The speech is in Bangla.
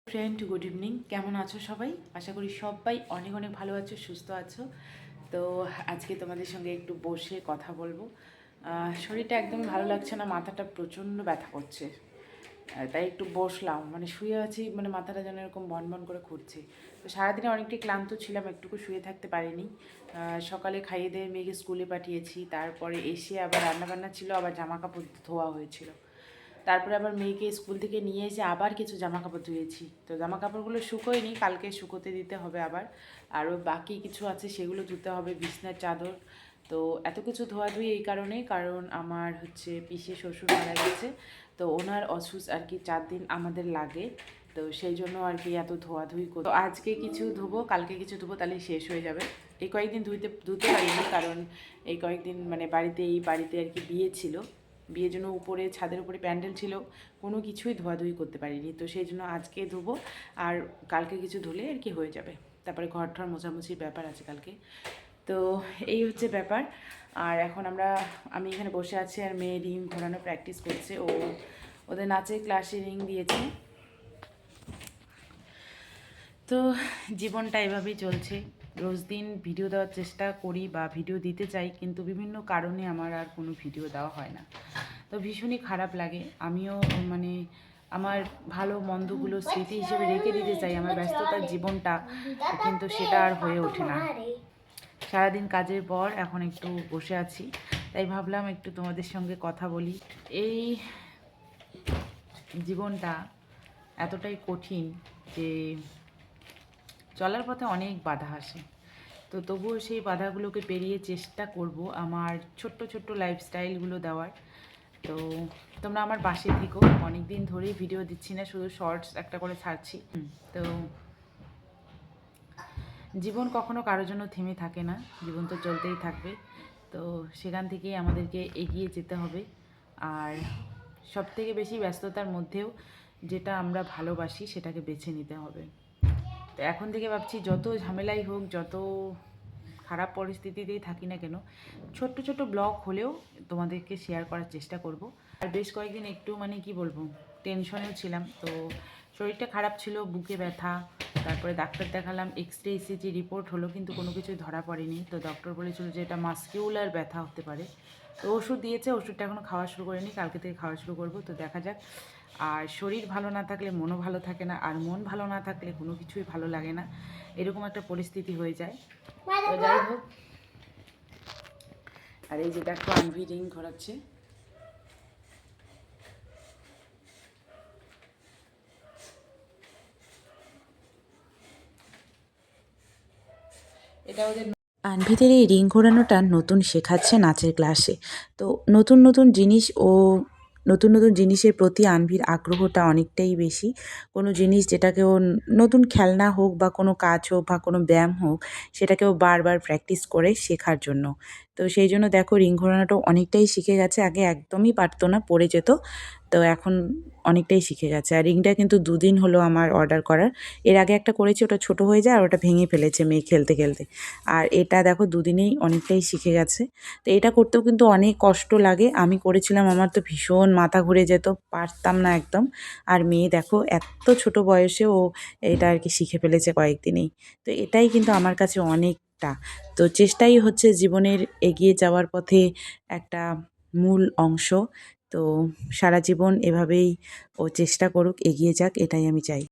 Friend, good evening. কেমন আছো সবাই? আশা করি সবাই অনেক অনেক ভালো আছো, সুস্থ আছো। তো আজকে তোমাদের সঙ্গে একটু বসে কথা বলবো। শরীরটা একদমই ভালো লাগছে না, মাথাটা প্রচণ্ড ব্যথা করছে। তাই একটু বসলাম, মানে শুয়ে আছি, মানে মাথাটা যেন এরকম বন বন করে ঘুরছে। তো সারাদিনে অনেকটাই ক্লান্ত ছিলাম, একটুকু শুয়ে থাকতে পারিনি। সকালে খাইয়ে দিয়ে মেয়েকে স্কুলে পাঠিয়েছি, তারপরে এসে আবার রান্নাবান্না ছিল, আবার জামা কাপড় ধোয়া হয়েছিল। তারপরে আবার মেয়েকে স্কুল থেকে নিয়ে এসে আবার কিছু জামা কাপড় ধুয়েছি। তো জামা কাপড়গুলো শুকোয়নি, কালকে শুকোতে দিতে হবে আবার। আরও বাকি কিছু আছে, সেগুলো ধুতে হবে, বিছনার চাদর। তো এত কিছু ধোয়াধুয়ি এই কারণেই, কারণ আমার হচ্ছে পিসি শ্বশুর মারা গেছে। তো ওনার অসুস্থ আর কি 4 দিন আমাদের লাগে। তো সেই জন্য আর কি এত ধোয়াধুয়ি করতো। আজকে কিছু ধুবো, কালকে কিছু ধুবো, তাহলে শেষ হয়ে যাবে। এই কয়েকদিন ধুতে পারিনি, কারণ এই কয়েকদিন মানে এই বাড়িতে আর কি বিয়ে ছিল। বিয়ের জন্য উপরে ছাদের উপরে প্যান্ডেল ছিল, কোনো কিছুই ধোয়াধুয়ি করতে পারিনি। তো সেই জন্য আজকে ধুবো, আর কালকে কিছু ধুলে আর কি হয়ে যাবে। তারপরে ঘর ঠর মোছামুছির ব্যাপার আছে কালকে। তো এই হচ্ছে ব্যাপার। আর এখন আমি এখানে বসে আছি, আর মেয়ে রিং ঘোরানো প্র্যাকটিস করছে। ওদের নাচের ক্লাসে রিং দিয়েছে। তো জীবনটা এভাবেই চলছে। রোজ দিন ভিডিও দেওয়ার চেষ্টা করি বা ভিডিও দিতে চাই, কিন্তু বিভিন্ন কারণে আমার আর কোনো ভিডিও দেওয়া হয় না। তো ভীষণই খারাপ লাগে। আমিও মানে আমার ভালো মন্দগুলো স্মৃতি হিসেবে রেখে দিতে চাই আমার ব্যস্ততার জীবনটা, কিন্তু সেটা আর হয়ে ওঠে না। সারাদিন কাজের পর এখন একটু বসে আছি, তাই ভাবলাম একটু তোমাদের সঙ্গে কথা বলি। এই জীবনটা এতটাই কঠিন যে চলার পথে অনেক বাধা আসে। তো তবুও সেই বাধাগুলোকে পেরিয়ে চেষ্টা করব আমার ছোট্ট ছোট্ট লাইফস্টাইলগুলো দেওয়ার। তো তোমরা আমার পাশে থেকো। অনেক দিন ধরেই ভিডিও দিচ্ছি না, শুধু শর্টস একটা করে ছাড়ছি। তো জীবন কখনো কারোর জন্য থেমে থাকে না, জীবন তো চলতেই থাকবে। তো সেখান থেকেই আমাদেরকে এগিয়ে যেতে হবে। আর সবথেকে বেশি ব্যস্ততার মধ্যেও যেটা আমরা ভালোবাসি সেটাকে বেছে নিতে হবে। তো এখন থেকে ভাবছি, যত ঝামেলাই হোক, যত খারাপ পরিস্থিতিতেই থাকি না কেন, ছোট্ট ছোট্ট ব্লগ হলেও তোমাদেরকে শেয়ার করার চেষ্টা করব। আর বেশ কয়েকদিন একটু মানে কি বলবো, টেনশনেও ছিলাম। তো শরীরটা খারাপ ছিল, বুকে ব্যথা। তারপরে ডাক্তার দেখালাম, এক্সরে ইসিজি রিপোর্ট হলো, কিন্তু কোনো কিছুই ধরা পড়েনি। তো ডক্টর বলেছিল যে এটা মাস্কিউলার ব্যথা হতে পারে। তো ওষুধ দিয়েছে, ওষুধটা এখনও খাওয়া শুরু করিনি, কালকে থেকে খাওয়া শুরু করব। তো দেখা যাক। আর শরীর ভালো না থাকলে মনও ভালো থাকে না, আর মন ভালো না থাকলে কোনো কিছুই ভালো লাগে না, এরকম একটা পরিস্থিতি হয়ে যায়। তো যাই হোক। আর এই যে দেখো, আনভি রিং ঘোরাচ্ছে। এটা ওদের আনভিদের এই রিং ঘোরানোটা নতুন শেখাচ্ছে নাচের ক্লাসে। তো নতুন নতুন জিনিস ও নতুন নতুন জিনিসের প্রতি আনভির আগ্রহটা অনেকটাই বেশি। কোনো জিনিস যেটাকে ও নতুন খেলনা হোক বা কোনো কাজ হোক বা কোনো ব্যায়াম হোক, সেটাকে ও বারবার প্র্যাকটিস করে শেখার জন্য। তো সেই জন্য দেখো, রিং ঘোরানোটাও অনেকটাই শিখে গেছে। আগে একদমই পারতো না, পড়ে যেত। তো এখন অনেকটাই শিখে গেছে। আর রিংটা কিন্তু 2 দিন হলো আমার অর্ডার করার। এর আগে একটা করেছি, ওটা ছোট হয়ে যায় আর ওটা ভেঙে ফেলেছে মেয়ে খেলতে খেলতে। আর এটা দেখো 2 দিনেই অনেকটাই শিখে গেছে। তো এটা করতেও কিন্তু অনেক কষ্ট লাগে। আমি করেছিলাম, আমার তো ভীষণ মাথা ঘুরে যেত, পারতাম না একদম। আর মেয়ে দেখো এত ছোট বয়সে ও এটা আর কি শিখে ফেলেছে কয়েকদিনেই। তো এটাই কিন্তু আমার কাছে অনেকটা। তো চেষ্টাই হচ্ছে জীবনের এগিয়ে যাওয়ার পথে একটা মূল অংশ। তো সারা জীবন এভাবেই ও চেষ্টা করুক, এগিয়ে যাক, এটাই আমি চাই।